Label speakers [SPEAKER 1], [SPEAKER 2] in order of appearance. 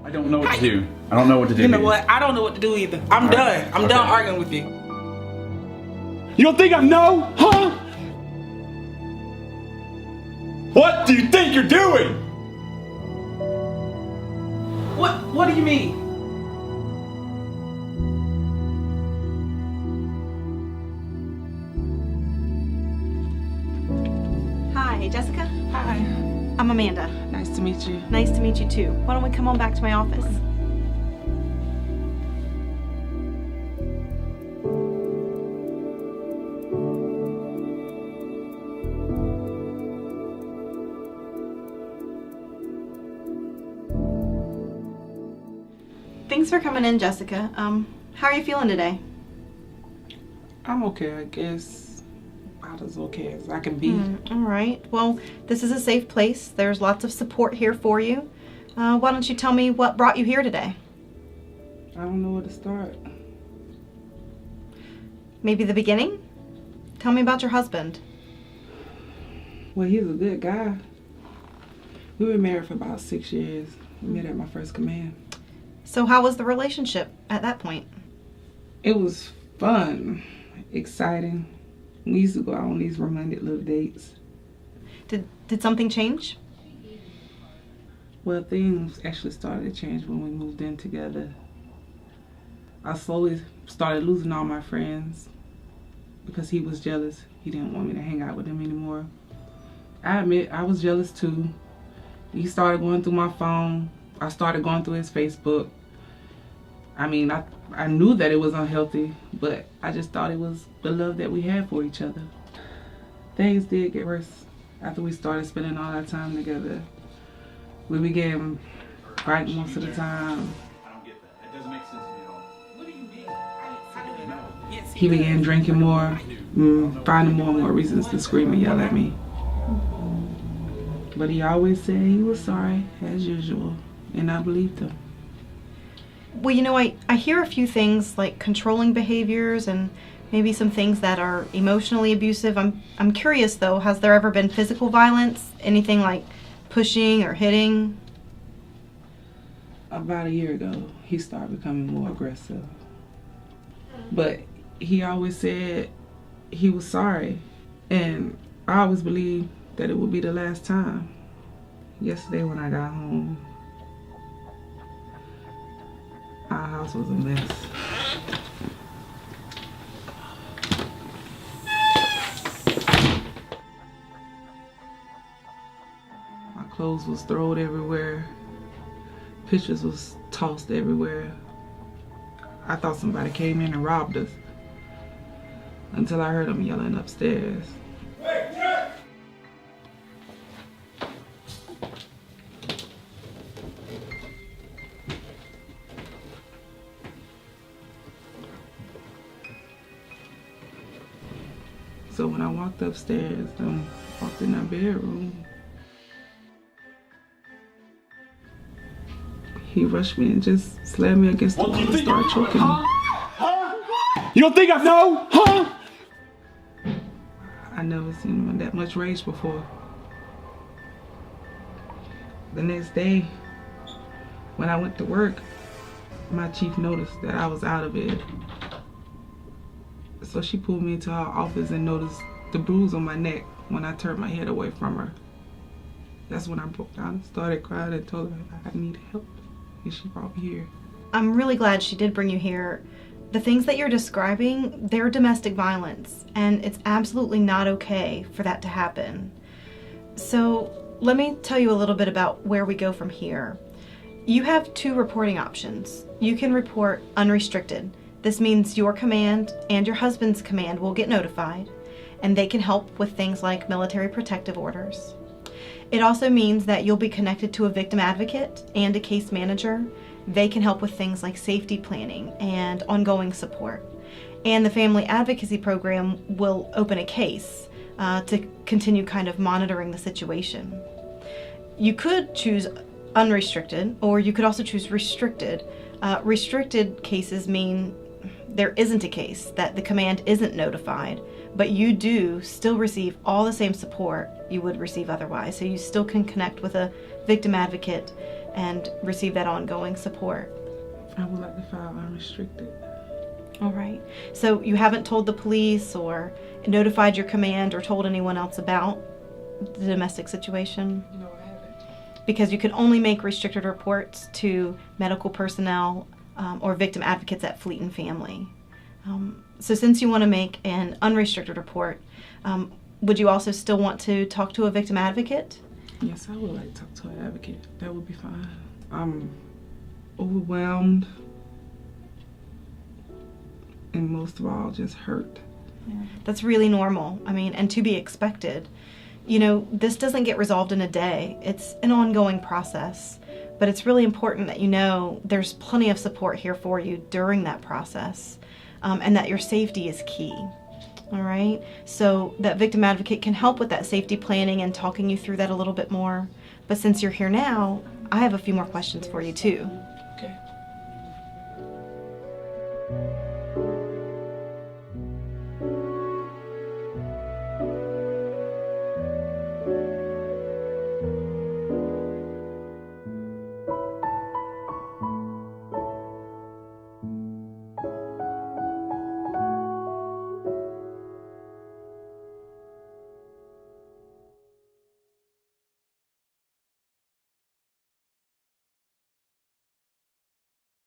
[SPEAKER 1] I don't know what to do. I don't know what to do.
[SPEAKER 2] You know what? I don't know what to do either. I'm done. I'm done arguing with you.
[SPEAKER 1] You don't think I know, huh? What do you think you're doing?
[SPEAKER 2] What do you mean?
[SPEAKER 3] Hi, Jessica.
[SPEAKER 2] Hi.
[SPEAKER 3] I'm Amanda.
[SPEAKER 2] Nice to meet you.
[SPEAKER 3] Nice to meet you too. Why don't we come on back to my office? Thanks for coming in, Jessica. How are you feeling today?
[SPEAKER 2] I'm okay, I guess. About as okay as I can be.
[SPEAKER 3] All right. Well, this is a safe place. There's lots of support here for you. Why don't you tell me what brought you here today?
[SPEAKER 2] I don't know where to start.
[SPEAKER 3] Maybe the beginning? Tell me about your husband.
[SPEAKER 2] Well, he's a good guy. We were married for about 6 years. We met at my first command.
[SPEAKER 3] So how was the relationship at that point?
[SPEAKER 2] It was fun, exciting. We used to go out on these romantic little dates.
[SPEAKER 3] Did something change?
[SPEAKER 2] Well, things actually started to change when we moved in together. I slowly started losing all my friends because he was jealous. He didn't want me to hang out with him anymore. I admit I was jealous too. He started going through my phone. I started going through his Facebook. I mean, I knew that it was unhealthy, but I just thought it was the love that we had for each other. Things did get worse after we started spending all our time together. We began fighting most of the time.
[SPEAKER 1] I don't get that. It doesn't make sense to me at all.
[SPEAKER 2] What do you mean? How do you know? Yes,
[SPEAKER 3] Mm-hmm.
[SPEAKER 2] he began drinking more, finding more and more reasons to scream and yell at me. But he always said he was sorry, as usual, and I believed him.
[SPEAKER 3] Well, you know, I hear a few things like controlling behaviors and maybe some things that are emotionally abusive. I'm curious though, has there ever been physical violence? Anything like pushing or hitting?
[SPEAKER 2] About a year ago, he started becoming more aggressive. But he always said he was sorry, and I always believed that it would be the last time. Yesterday when I got home, our house was a mess. My clothes was thrown everywhere. Pictures was tossed everywhere. I thought somebody came in and robbed us until I heard them yelling upstairs. So when I walked upstairs and walked in our bedroom, he rushed me and just slammed me against the wall and started choking me.
[SPEAKER 1] You don't think I know, huh?
[SPEAKER 2] I never seen him in that much rage before. The next day, when I went to work, my chief noticed that I was out of bed. So she pulled me into her office and noticed the bruise on my neck when I turned my head away from her. That's when I broke down and started crying and told her I need help, and she brought me here.
[SPEAKER 3] I'm really glad she did bring you here. The things that you're describing, they're domestic violence, and it's absolutely not okay for that to happen. So let me tell you a little bit about where we go from here. You have two reporting options. You can report unrestricted. This means your command and your husband's command will get notified, and they can help with things like military protective orders. It also means that you'll be connected to a victim advocate and a case manager. They can help with things like safety planning and ongoing support. And the family advocacy program will open a case to continue kind of monitoring the situation. You could choose unrestricted, or you could also choose restricted. Restricted cases mean there isn't a case, that the command isn't notified, but you do still receive all the same support you would receive otherwise. So you still can connect with a victim advocate and receive that ongoing support.
[SPEAKER 2] I would like to file unrestricted.
[SPEAKER 3] All right. So you haven't told the police or notified your command or told anyone else about the domestic situation?
[SPEAKER 2] No, I haven't.
[SPEAKER 3] Because you can only make restricted reports to medical personnel or victim advocates at Fleet and Family. So since you want to make an unrestricted report, would you also still want to talk to a victim advocate?
[SPEAKER 2] Yes, I would like to talk to an advocate. That would be fine. I'm overwhelmed and most of all just hurt.
[SPEAKER 3] That's really normal. I mean, and to be expected. You know, this doesn't get resolved in a day. It's an ongoing process. But it's really important that you know there's plenty of support here for you during that process, and that your safety is key. All right? So that victim advocate can help with that safety planning and talking you through that a little bit more. But since you're here now, I have a few more questions for you too.
[SPEAKER 2] Okay.